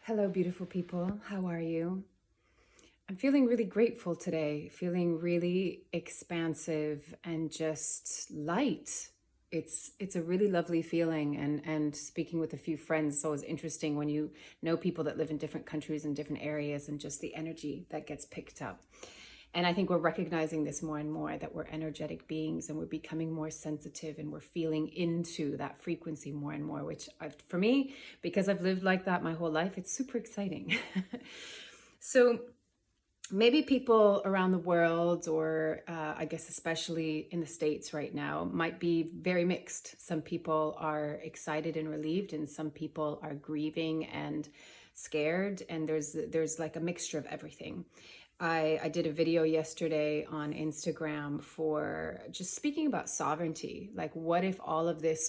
Hello, beautiful people. How are you? I'm feeling really grateful today, feeling really expansive and just light. It's a really lovely feeling, and speaking with a few friends, it's always interesting when you know people that live in different countries and different areas and just the energy that gets picked up. And I think we're recognizing this more and more, that we're energetic beings and we're becoming more sensitive and we're feeling into that frequency more and more, which for me, because I've lived like that my whole life, it's super exciting. So maybe people around the world, or I guess especially in the States right now, might be very mixed. Some people are excited and relieved, and some people are grieving and scared. And there's like a mixture of everything. I did a video yesterday on Instagram for just speaking about sovereignty. Like, what if all of it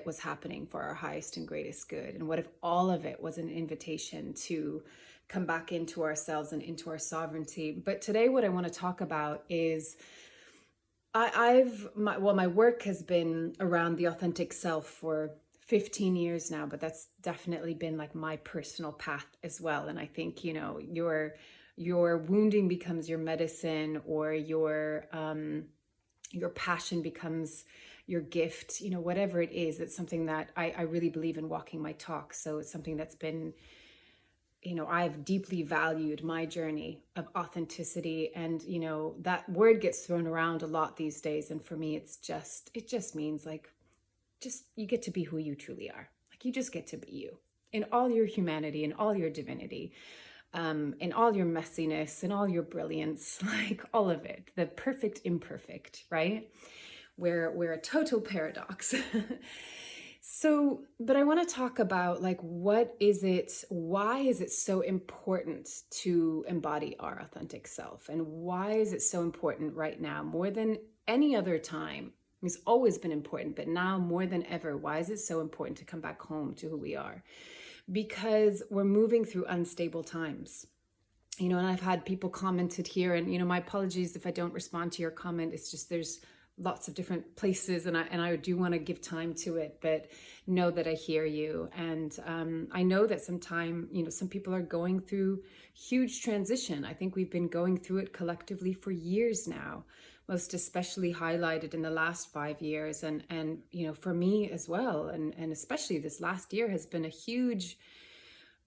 was happening for our highest and greatest good? And what if all of it was an invitation to come back into ourselves and into our sovereignty? But today, what I want to talk about is my work has been around the authentic self for 15 years now, but that's definitely been like my personal path as well. And I think, your wounding becomes your medicine, or your passion becomes your gift, whatever it is. It's something that I really believe in walking my talk. So it's something that's been, I've deeply valued my journey of authenticity. And, that word gets thrown around a lot these days. And for me, it just means like, you get to be who you truly are. Like, you just get to be you in all your humanity and all your divinity, in all your messiness and all your brilliance, like all of it, the perfect imperfect, right? We're a total paradox. So, but I want to talk about like, why is it so important to embody our authentic self? And why is it so important right now more than any other time? It's always been important, but now more than ever, why is it so important to come back home to who we are? Because we're moving through unstable times. And I've had people commented here, and, my apologies if I don't respond to your comment. It's just, there's lots of different places, and I do want to give time to it, but know that I hear you. And I know that some people are going through huge transition. I think we've been going through it collectively for years now, most especially highlighted in the last 5 years. And for me as well, and especially this last year has been a huge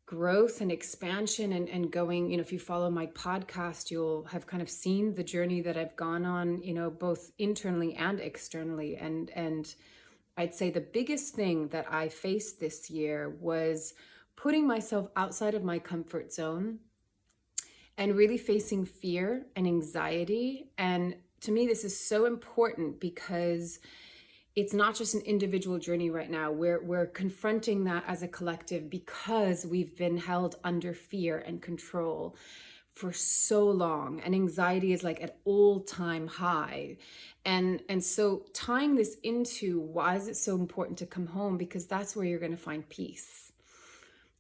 growth and expansion, and going, if you follow my podcast, you'll have kind of seen the journey that I've gone on, both internally and externally. And I'd say the biggest thing that I faced this year was putting myself outside of my comfort zone and really facing fear and anxiety. And to me, this is so important because it's not just an individual journey right now. We're confronting that as a collective because we've been held under fear and control for so long, and anxiety is like at all-time high. And so tying this into why is it so important to come home, because that's where you're going to find peace.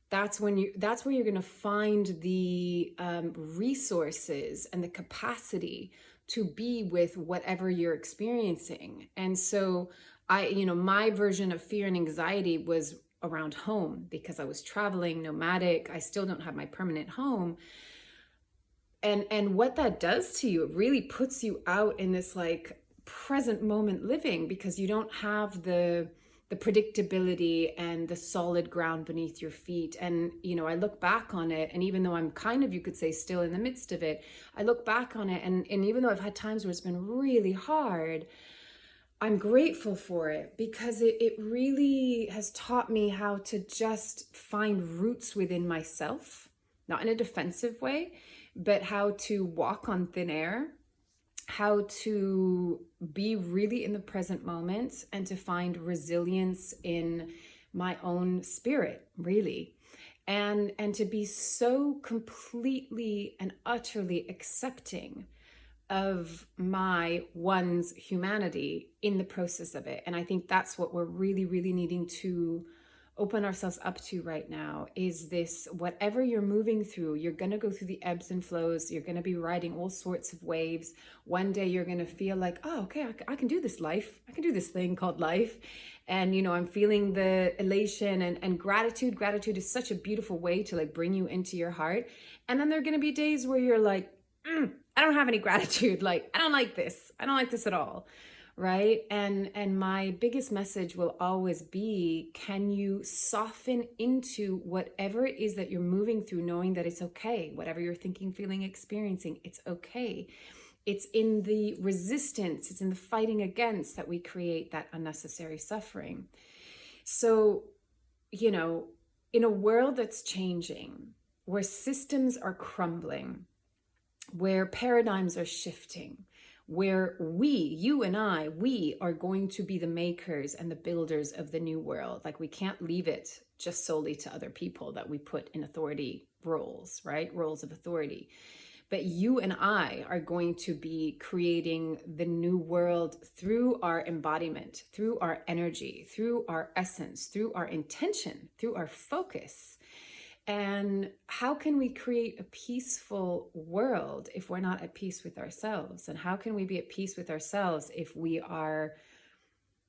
That's where you're going to find the resources and the capacity to be with whatever you're experiencing. And so my version of fear and anxiety was around home, because I was traveling, nomadic. I still don't have my permanent home. And what that does to you, it really puts you out in this like present moment living, because you don't have the predictability and the solid ground beneath your feet. And, I look back on it, and even though I'm kind of, you could say, still in the midst of it, I look back on it, and even though I've had times where it's been really hard, I'm grateful for it, because it really has taught me how to just find roots within myself, not in a defensive way, but how to walk on thin air, how to be really in the present moment, and to find resilience in my own spirit, really. And to be so completely and utterly accepting of one's humanity in the process of it. And I think that's what we're really, really needing to open ourselves up to right now is this: whatever you're moving through, you're going to go through the ebbs and flows. You're going to be riding all sorts of waves. One day you're going to feel like, oh, okay, I can do this life. I can do this thing called life. And, I'm feeling the elation and gratitude. Gratitude is such a beautiful way to like bring you into your heart. And then there are going to be days where you're like, I don't have any gratitude. Like, I don't like this. I don't like this at all. Right? And my biggest message will always be, can you soften into whatever it is that you're moving through, knowing that it's okay. Whatever you're thinking, feeling, experiencing, it's okay. It's in the resistance, it's in the fighting against that we create that unnecessary suffering. So, in a world that's changing, where systems are crumbling, where paradigms are shifting, where you and I, we are going to be the makers and the builders of the new world. Like, we can't leave it just solely to other people that we put in authority roles, right? Roles of authority. But you and I are going to be creating the new world through our embodiment, through our energy, through our essence, through our intention, through our focus. And how can we create a peaceful world if we're not at peace with ourselves? And how can we be at peace with ourselves if we are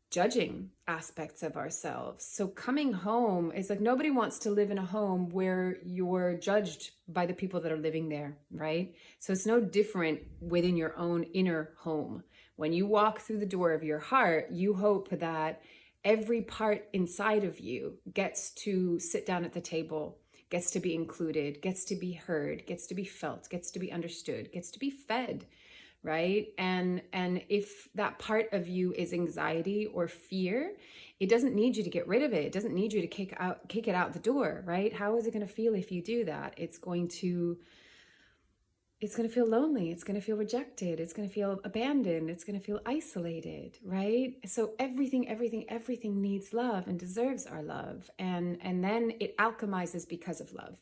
judging aspects of ourselves? So coming home is like, nobody wants to live in a home where you're judged by the people that are living there, right? So it's no different within your own inner home. When you walk through the door of your heart, you hope that every part inside of you gets to sit down at the table, gets to be included, gets to be heard, gets to be felt, gets to be understood, gets to be fed, right? And if that part of you is anxiety or fear, it doesn't need you to get rid of it. It doesn't need you to kick it out the door, right? How is it going to feel if you do that? It's going to feel lonely. It's going to feel rejected. It's going to feel abandoned. It's going to feel isolated, right? So everything needs love and deserves our love. And then it alchemizes because of love.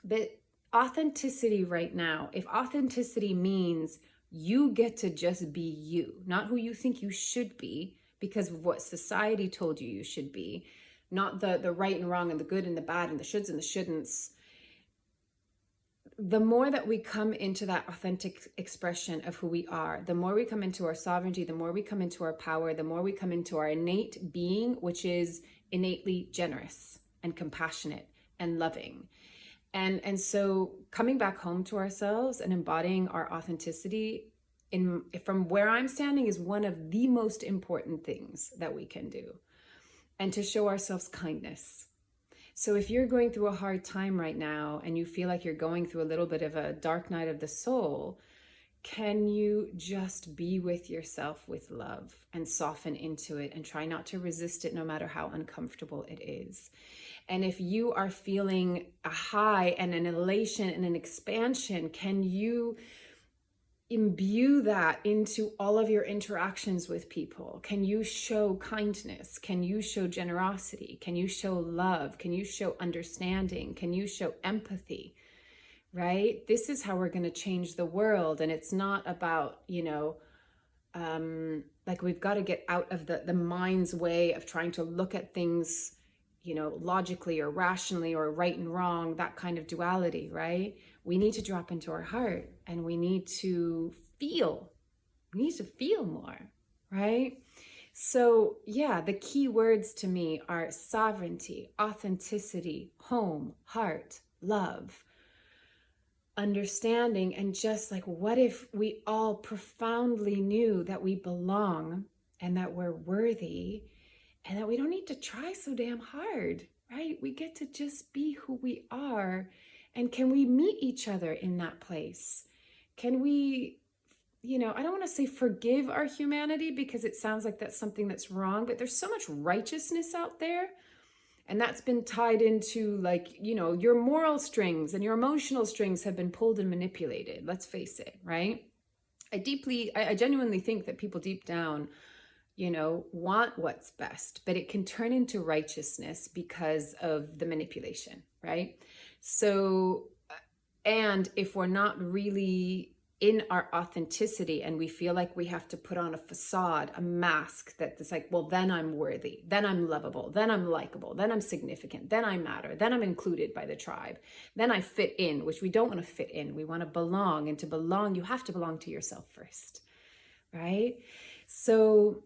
But authenticity right now, if authenticity means you get to just be you, not who you think you should be because of what society told you should be, not the right and wrong and the good and the bad and the shoulds and the shouldn'ts, the more that we come into that authentic expression of who we are, the more we come into our sovereignty, the more we come into our power, the more we come into our innate being, which is innately generous and compassionate and loving. And so coming back home to ourselves and embodying our authenticity from where I'm standing is one of the most important things that we can do. And to show ourselves kindness. So if you're going through a hard time right now and you feel like you're going through a little bit of a dark night of the soul, can you just be with yourself with love and soften into it and try not to resist it no matter how uncomfortable it is? And if you are feeling a high and an elation and an expansion, can you imbue that into all of your interactions with people? Can you show kindness? Can you show generosity? Can you show love? Can you show understanding? Can you show empathy? Right? This is how we're going to change the world. And it's not about, like we've got to get out of the mind's way of trying to look at things, logically or rationally or right and wrong, that kind of duality, right? We need to drop into our heart and we need to feel. We need to feel more, right? So yeah, the key words to me are sovereignty, authenticity, home, heart, love, understanding, and just like, what if we all profoundly knew that we belong and that we're worthy and that we don't need to try so damn hard, right? We get to just be who we are. And can we meet each other in that place? Can we, I don't want to say forgive our humanity because it sounds like that's something that's wrong, but there's so much righteousness out there. And that's been tied into your moral strings and your emotional strings have been pulled and manipulated. Let's face it, right? I genuinely think that people deep down, want what's best, but it can turn into righteousness because of the manipulation, right? So, and if we're not really in our authenticity, and we feel like we have to put on a facade, a mask that's like, well, then I'm worthy, then I'm lovable, then I'm likable, then I'm significant, then I matter, then I'm included by the tribe, then I fit in, which we don't want to fit in. We want to belong, and to belong, you have to belong to yourself first, right? So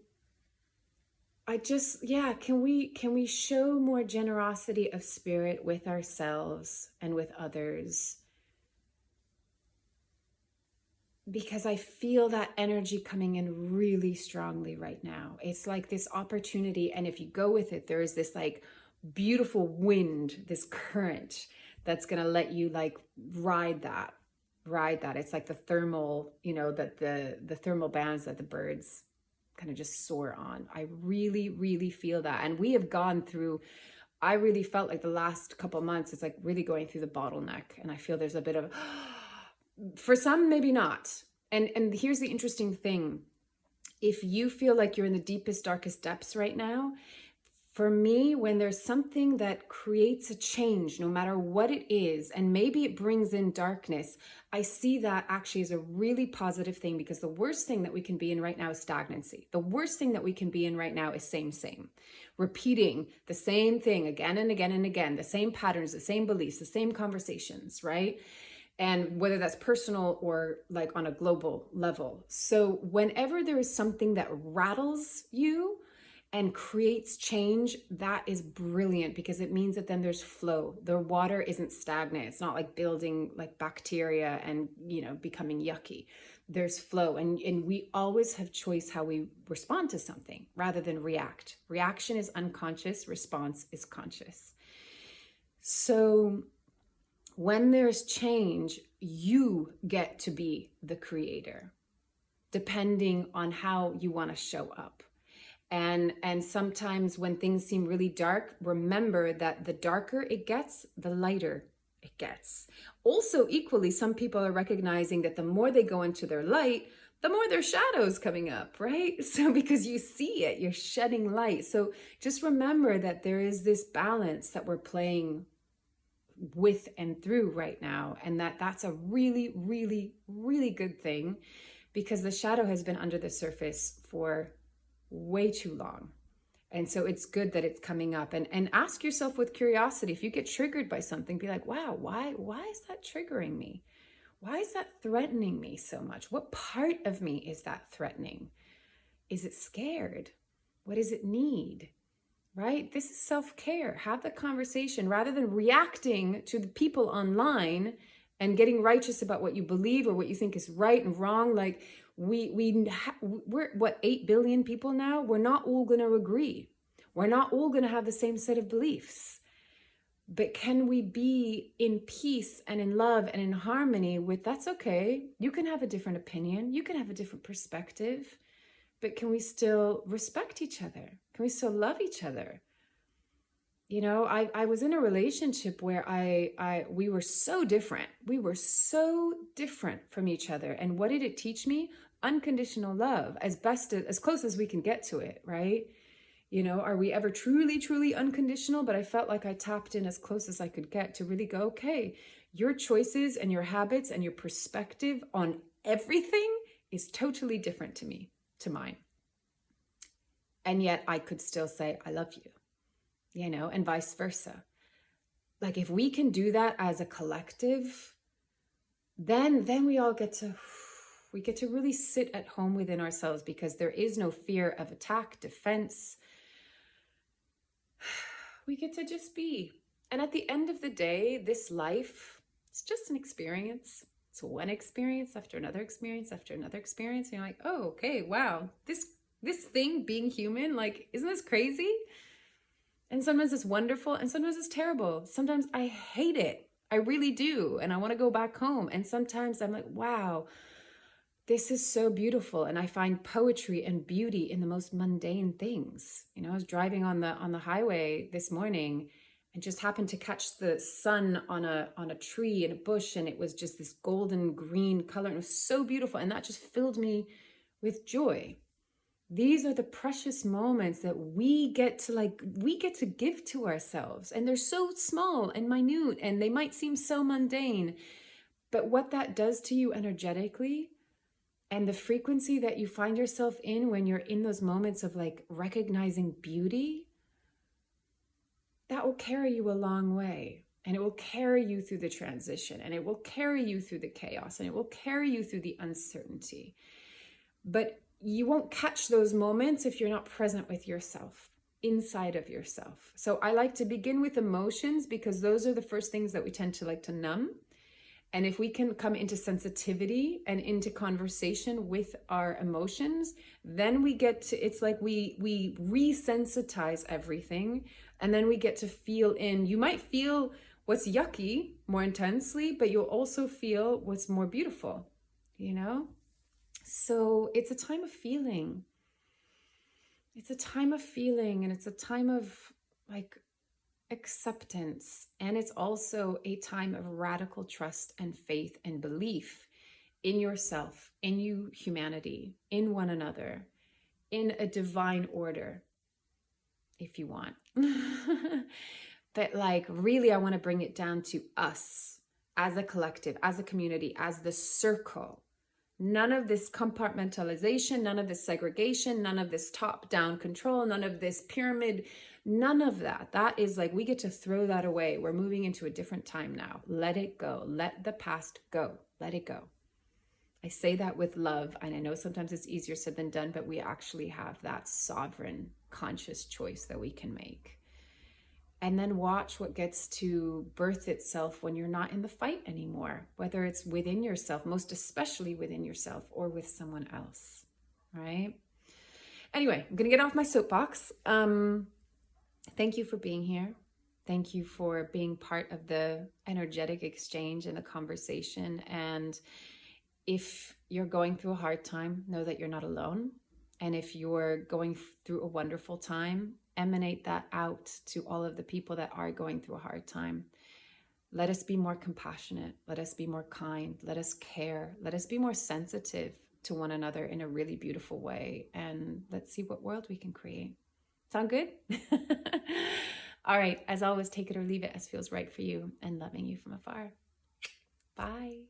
I just, yeah, can we show more generosity of spirit with ourselves and with others? Because I feel that energy coming in really strongly right now. It's like this opportunity, and if you go with it, there is this like beautiful wind, this current that's going to let you like ride that. It's like the thermal, that the thermal bands that the birds kind of just soar on. I really, really feel that. And we have gone through, I really felt like the last couple months, it's like really going through the bottleneck. And I feel there's a bit of, for some, maybe not. And here's the interesting thing. If you feel like you're in the deepest, darkest depths right now, for me, when there's something that creates a change, no matter what it is, and maybe it brings in darkness, I see that actually as a really positive thing, because the worst thing that we can be in right now is stagnancy. The worst thing that we can be in right now is same. Repeating the same thing again and again and again, the same patterns, the same beliefs, the same conversations, right? And whether that's personal or like on a global level. So whenever there is something that rattles you and creates change, that is brilliant, because it means that then there's flow. The water isn't stagnant. It's not like building like bacteria and, becoming yucky. There's flow. And we always have choice how we respond to something rather than react. Reaction is unconscious. Response is conscious. So when there's change, you get to be the creator, depending on how you want to show up. And sometimes when things seem really dark, remember that the darker it gets, the lighter it gets. Also, equally, some people are recognizing that the more they go into their light, the more their shadows coming up, right? So because you see it, you're shedding light. So just remember that there is this balance that we're playing with and through right now, and that's a really, really, really good thing, because the shadow has been under the surface for way too long. And so it's good that it's coming up, and ask yourself with curiosity, if you get triggered by something, be like, wow, why is that triggering me? Why is that threatening me so much? What part of me is that threatening? Is it scared? What does it need? Right? This is self-care. Have the conversation rather than reacting to the people online and getting righteous about what you believe or what you think is right and wrong. Like we're what, 8 billion people now? We're not all going to agree. We're not all going to have the same set of beliefs. But can we be in peace and in love and in harmony with, that's okay. You can have a different opinion. You can have a different perspective. But can we still respect each other? Can we still love each other? I was in a relationship where we were so different. We were so different from each other. And what did it teach me? Unconditional love, as close as we can get to it, right? Are we ever truly, truly unconditional? But I felt like I tapped in as close as I could get to really go, okay, your choices and your habits and your perspective on everything is totally different to mine. And yet I could still say, I love you, and vice versa. Like if we can do that as a collective, then we all get to really sit at home within ourselves, because there is no fear of attack, defense. We get to just be. And at the end of the day, this life, it's just an experience. It's one experience after another experience after another experience. And you're like, oh, okay, wow, this thing being human, like, isn't this crazy? And sometimes it's wonderful and sometimes it's terrible. Sometimes I hate it. I really do. And I want to go back home. And sometimes I'm like, wow, this is so beautiful. And I find poetry and beauty in the most mundane things. I was driving on the highway this morning and just happened to catch the sun on a tree in a bush. And it was just this golden green color. And it was so beautiful. And that just filled me with joy. These are the precious moments that we get to give to ourselves. And they're so small and minute, and they might seem so mundane, But what that does to you energetically, and the frequency that you find yourself in when you're in those moments of like recognizing beauty, that will carry you a long way. And it will carry you through the transition, and it will carry you through the chaos, and it will carry you through the uncertainty. But you won't catch those moments if you're not present with yourself, inside of yourself. So I like to begin with emotions, because those are the first things that we tend to like to numb. And if we can come into sensitivity and into conversation with our emotions, then we get to, it's like we resensitize everything, and then we get to feel in. You might feel what's yucky more intensely, but you'll also feel what's more beautiful, you know? So it's a time of feeling. It's a time of feeling, and it's a time of like acceptance. And it's also a time of radical trust and faith and belief in yourself, in you, humanity, in one another, in a divine order, if you want. But like, really, I want to bring it down to us as a collective, as a community, as the circle. None of this compartmentalization, none of this segregation, none of this top-down control, none of this pyramid, none of that. That is like, we get to throw that away. We're moving into a different time now. Let it go. Let the past go. Let it go. I say that with love, and I know sometimes it's easier said than done, but we actually have that sovereign, conscious choice that we can make. And then watch what gets to birth itself when you're not in the fight anymore, whether it's within yourself, most especially within yourself, or with someone else, right? Anyway, I'm going to get off my soapbox. Thank you for being here. Thank you for being part of the energetic exchange and the conversation. And if you're going through a hard time, know that you're not alone. And if you're going through a wonderful time, emanate that out to all of the people that are going through a hard time. Let us be more compassionate. Let us be more kind. Let us care. Let us be more sensitive to one another in a really beautiful way. And let's see what world we can create. Sound good? All right. As always, take it or leave it as feels right for you, and loving you from afar. Bye.